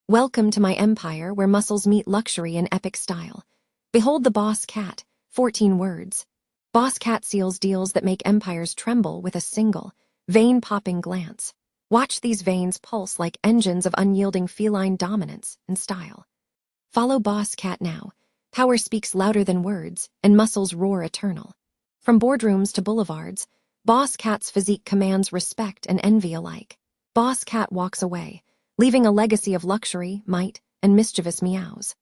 Welcome to my empire where muscles meet luxury in epic style. Behold the boss cat, 14 words. Boss cat seals deals that make empires tremble with a single, vein-popping glance. Watch these veins pulse like engines of unyielding feline dominance and style. Follow Boss Cat now. Power speaks louder than words, and muscles roar eternal. From boardrooms to boulevards, Boss Cat's physique commands respect and envy alike. Boss Cat walks away, leaving a legacy of luxury, might, and mischievous meows.